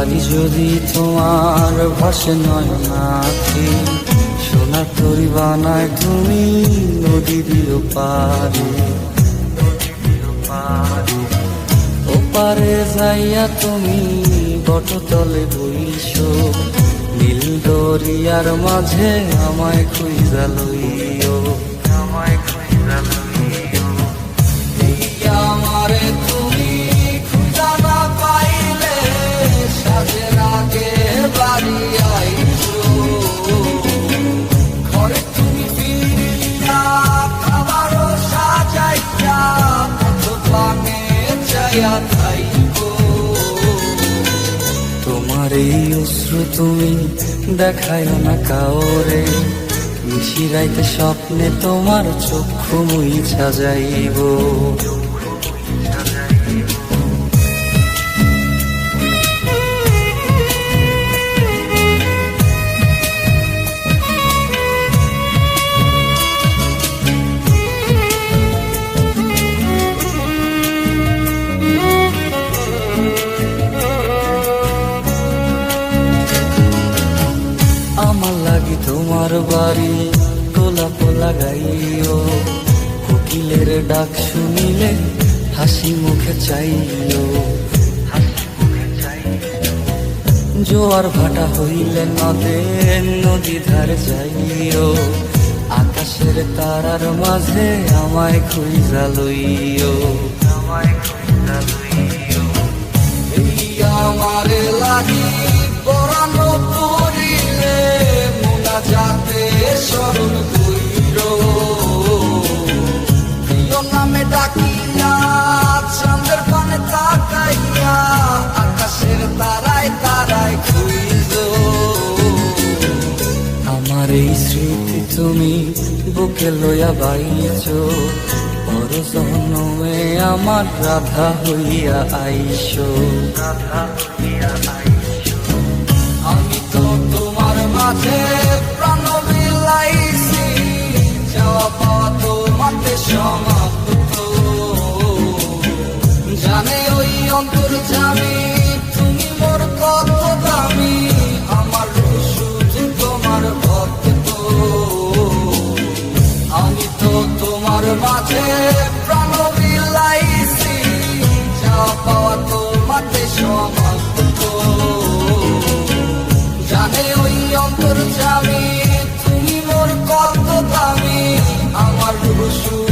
পারি যদি তোমার ভাসে নয়নাখি, সোনার তরি বানায় তুমি নদীর পারে। ওপারে যাইয়া তুমি বটতলে বইছো, নীল দরিয়ার মাঝে আমায় খুঁজা লইও, আমায় খুঁজা লইও। এই আমারে তুমি খুঁজা না পাইলে সাজের আগে বাড়ি আইছো, ঘরে তুমি ফিরিয়া খাবারও সাজাইয়া পথ পানে চাইয়া থাইকো। তোমার এই অশ্রু তুমি দেখায় না কাওরে, নিশিরাইতে স্বপ্নে তোমার চক্ষু মুইছা যাইব। আমার লাগি তোমার বাড়ি গোলাপ লাগাইও, কোকিলের ডাক শুনিলে হাসি মুখে চাইও। জোয়ার ভাটা হইলে নদী ধারে যাইও, আকাশের তারার মাঝে আমায় খুঁজা লইও, আমায় খুঁজা লইও। এই আমারে লাগি পরানো পড়িলে যাতে স্মরণ কইর, প্রিয় নামে ডাকিয়া চাঁদের পানে তাকাইয়া আকাশের তারায় তারায় খুঁজ। আমার এই স্মৃতি তুমি বুকে লইয়া বাইছো, পর জন্মে আমার রাধা হইয়া আইসো, রাধা হইয়া আইসো। আমি তো তোমার মাঝে প্রাণ বিলাইছি, যাওয়া পাওয়া তোমাতে সমাপ্ত। জানে ওই অন্তর্যামী তুমি মোর কত দামি, আমার শুধু তোমার ভক্ত। আমি তো তোমার মাঝে প্রাণ বিলাইছি, যাওয়া পাওয়া তোমাতে সমাপ্ত। জানে ওই অন্তর্যামী তুমি মোর কত দামি, আমার শুধু